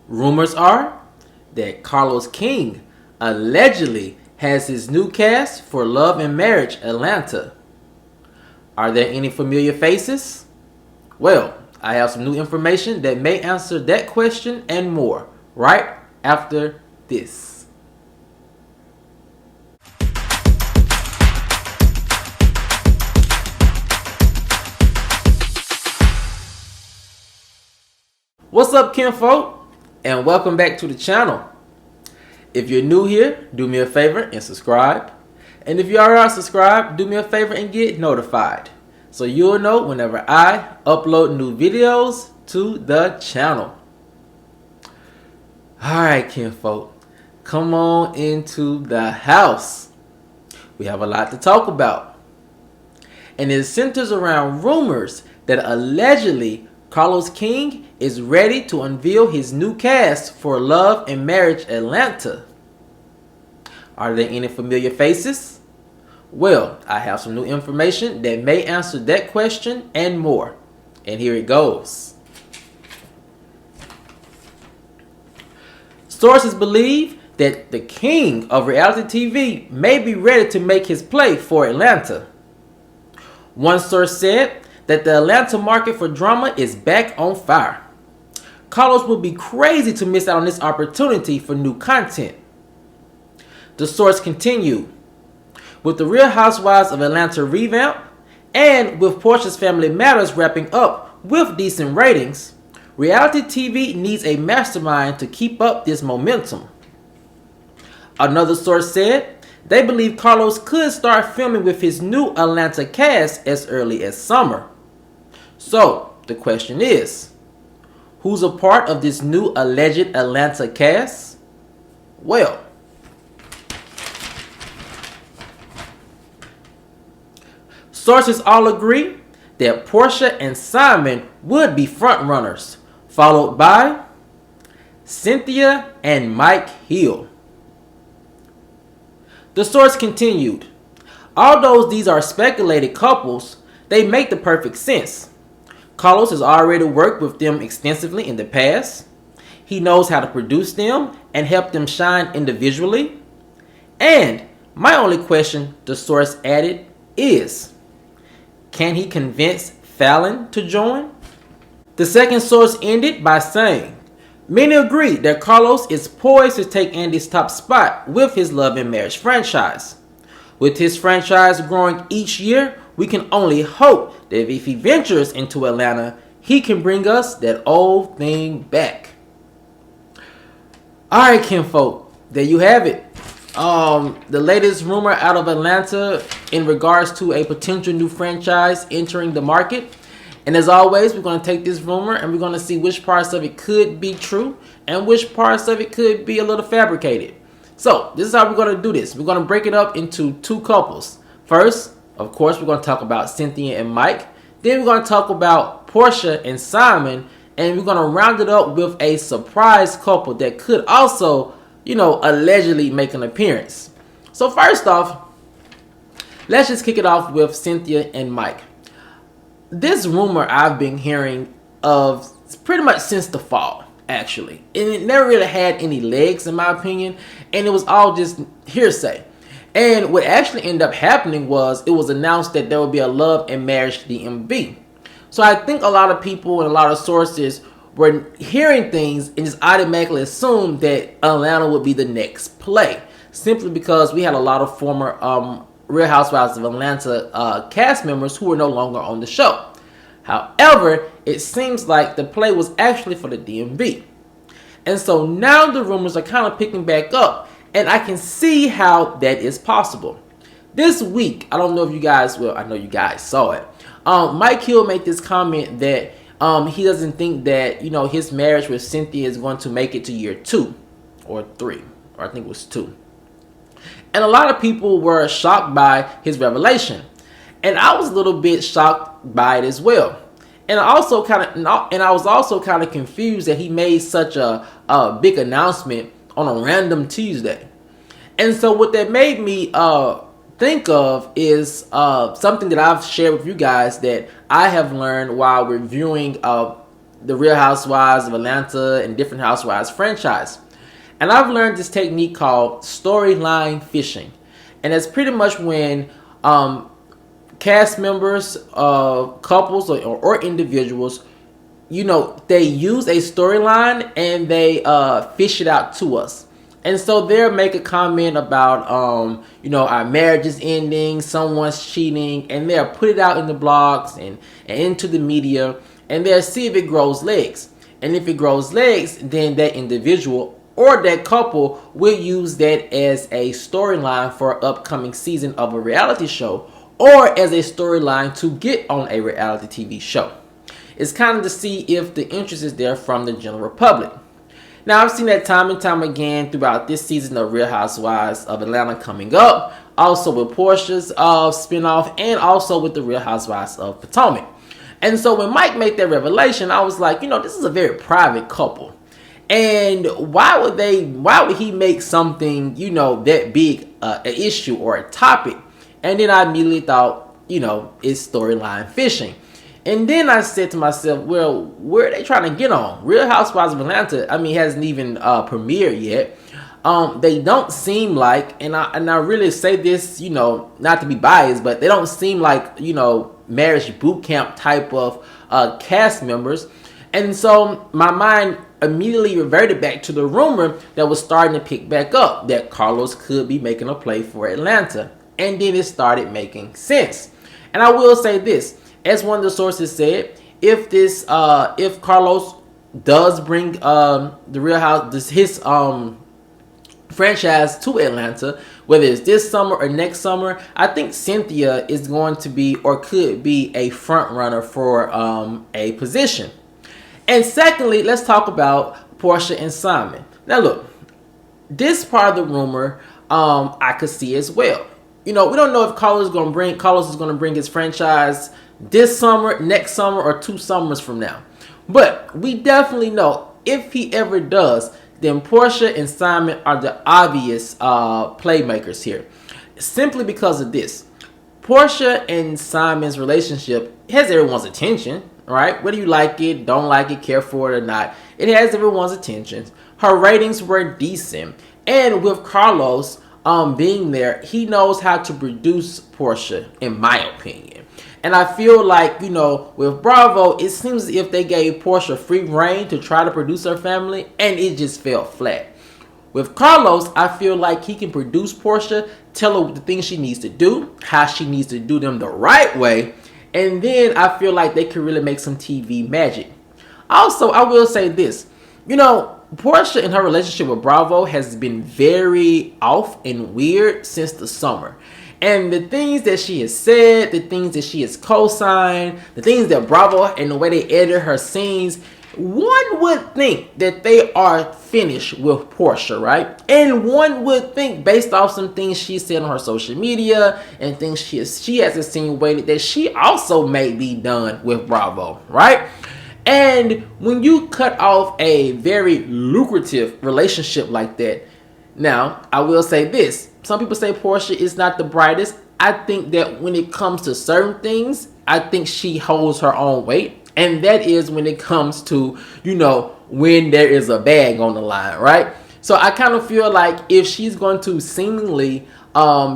Rumors are that Carlos King allegedly has his new cast for Love and Marriage Atlanta. Are there any familiar faces? Well, I have some new information that may answer that question and more right after this. What's up, kinfolk, and welcome back to the channel. If you're new here, do me a favor and subscribe. And if you already are subscribed, do me a favor and get notified, so you'll know whenever I upload new videos to the channel. Alright, kinfolk, come on into the house. We have a lot to talk about. And it centers around rumors that allegedly Carlos King is ready to unveil his new cast for Love and Marriage Atlanta. Are there any familiar faces? Well, I have some new information that may answer that question and more. And here it goes. Sources believe that the king of reality TV may be ready to make his play for Atlanta. One source said that the Atlanta market for drama is back on fire. Carlos would be crazy to miss out on this opportunity for new content. The source continued, with the Real Housewives of Atlanta revamp and with Porsha's Family Matters wrapping up with decent ratings, reality TV needs a mastermind to keep up this momentum. Another source said they believe Carlos could start filming with his new Atlanta cast as early as summer. So, the question is, who's a part of this new alleged Atlanta cast? Well, sources all agree that Porsha and Simon would be frontrunners, followed by Cynthia and Mike Hill. The source continued, although these are speculated couples, they make the perfect sense. Carlos has already worked with them extensively in the past. He knows how to produce them and help them shine individually. And my only question, the source added, is, can he convince Fallon to join? The second source ended by saying, many agree that Carlos is poised to take Andy's top spot with his Love and Marriage franchise. With his franchise growing each year, we can only hope that if he ventures into Atlanta, he can bring us that old thing back. Alright, kinfolk, there you have it. The latest rumor out of Atlanta in regards to a potential new franchise entering the market. And as always, we're going to take this rumor and we're going to see which parts of it could be true and which parts of it could be a little fabricated. So, this is how we're going to do this. We're going to break it up into two couples. First, of course, we're going to talk about Cynthia and Mike. Then we're going to talk about Porsha and Simon. And we're going to round it up with a surprise couple that could also, allegedly make an appearance. So first off, let's just kick it off with Cynthia and Mike. This rumor I've been hearing of pretty much since the fall, actually. And it never really had any legs, in my opinion. And it was all just hearsay. And what actually ended up happening was it was announced that there would be a Love and Marriage DMV. So I think a lot of people and a lot of sources were hearing things and just automatically assumed that Atlanta would be the next play. Simply because we had a lot of former Real Housewives of Atlanta cast members who were no longer on the show. However, it seems like the play was actually for the DMV. And so now the rumors are kind of picking back up. And I can see how that is possible. This week, I don't know if you guys, well, I know you guys saw it. Mike Hill made this comment that he doesn't think that, his marriage with Cynthia is going to make it to year 2 or 3, or I think it was 2. And a lot of people were shocked by his revelation. And I was a little bit shocked by it as well. And I was also kind of confused that he made such a big announcement on a random Tuesday. And so what that made me think of is something that I've shared with you guys that I have learned while reviewing the Real Housewives of Atlanta and different Housewives franchise. And I've learned this technique called storyline fishing. And it's pretty much when cast members, couples, or individuals, they use a storyline and they fish it out to us. And so they'll make a comment about, our marriage is ending, someone's cheating, and they'll put it out in the blogs and into the media, and they'll see if it grows legs. And if it grows legs, then that individual or that couple will use that as a storyline for an upcoming season of a reality show, or as a storyline to get on a reality TV show. It's kind of to see if the interest is there from the general public. Now, I've seen that time and time again throughout this season of Real Housewives of Atlanta coming up, also with Porsha's spinoff, and also with the Real Housewives of Potomac. And so when Mike made that revelation, I was like, this is a very private couple. And why would he make something, that big an issue or a topic? And then I immediately thought, it's storyline fishing. And then I said to myself, well, where are they trying to get on? Real Housewives of Atlanta, hasn't even premiered yet. They don't seem like, and I really say this, not to be biased, but they don't seem like, marriage boot camp type of cast members. And so my mind immediately reverted back to the rumor that was starting to pick back up, that Carlos could be making a play for Atlanta. And then it started making sense. And I will say this, as one of the sources said, if Carlos does bring the Real House, his franchise to Atlanta, whether it's this summer or next summer, I think Cynthia is going to be, or could be, a front runner for a position. And secondly, let's talk about Porsha and Simon. Now look, this part of the rumor I could see as well. We don't know if Carlos is going to bring his franchise this summer, next summer, or 2 summers from now. But we definitely know if he ever does, then Porsha and Simon are the obvious playmakers here. Simply because of this. Porsha and Simon's relationship has everyone's attention, right? Whether you like it, don't like it, care for it or not, it has everyone's attention. Her ratings were decent. And with Carlos being there, he knows how to produce Porsha, in my opinion. And I feel like, with Bravo, it seems as if they gave Porsha free reign to try to produce her family, and it just fell flat. With Carlos, I feel like he can produce Porsha, tell her the things she needs to do, how she needs to do them the right way, and then I feel like they could really make some TV magic. Also, I will say this, Porsha in her relationship with Bravo has been very off and weird since the summer. And the things that she has said, the things that she has co-signed, the things that Bravo and the way they edit her scenes, one would think that they are finished with Porsha, right? And one would think, based off some things she said on her social media and things she has insinuated, that she also may be done with Bravo, right? And when you cut off a very lucrative relationship like that, now, I will say this. Some people say Porsha is not the brightest. I think that when it comes to certain things, I think she holds her own weight. And that is when it comes to, when there is a bag on the line, right? So I kind of feel like if she's going to seemingly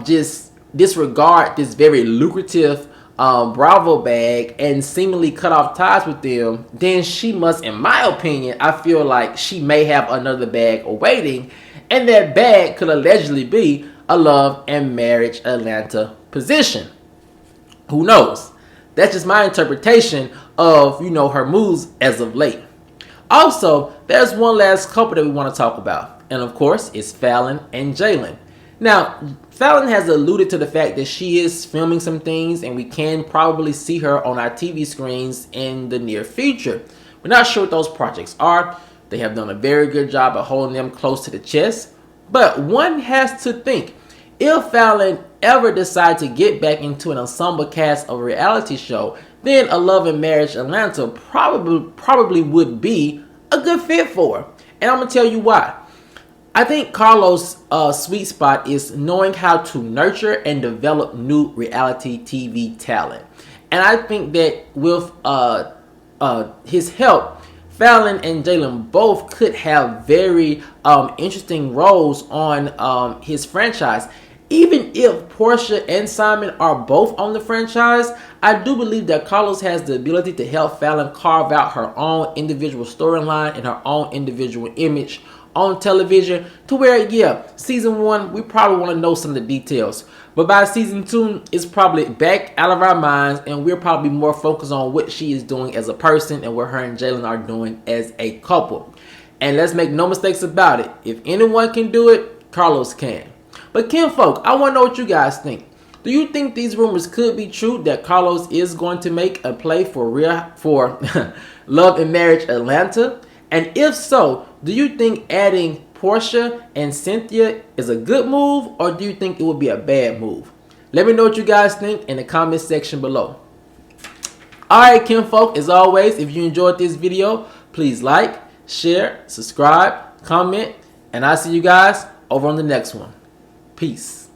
just disregard this very lucrative Bravo bag and seemingly cut off ties with them, then she must, in my opinion, I feel like she may have another bag awaiting. And that bag could allegedly be a Love and Marriage Atlanta position. Who knows? That's just my interpretation of, her moves as of late. Also, there's one last couple that we want to talk about. And of course, it's Fallon and Jalen. Now, Fallon has alluded to the fact that she is filming some things and we can probably see her on our TV screens in the near future. We're not sure what those projects are. They have done a very good job of holding them close to the chest. But one has to think, if Fallon ever decides to get back into an ensemble cast of a reality show, then a Love and Marriage Atlanta probably would be a good fit for her. And I'm going to tell you why. I think Carlos' sweet spot is knowing how to nurture and develop new reality TV talent. And I think that with his help, Fallon and Jalen both could have very interesting roles on his franchise. Even if Porsha and Simon are both on the franchise, I do believe that Carlos has the ability to help Fallon carve out her own individual storyline and her own individual image on television, to where, yeah, season 1 we probably want to know some of the details, but by season 2 it's probably back out of our minds, and we're probably more focused on what she is doing as a person and what her and Jalen are doing as a couple. And let's make no mistakes about it, if anyone can do it, Carlos can. But kinfolk, I want to know what you guys think. Do you think these rumors could be true, that Carlos is going to make a play for Love and Marriage Atlanta? And if so, do you think adding Porsha and Cynthia is a good move, or do you think it would be a bad move? Let me know what you guys think in the comment section below. Alright, kinfolk, as always, if you enjoyed this video, please like, share, subscribe, comment, and I'll see you guys over on the next one. Peace.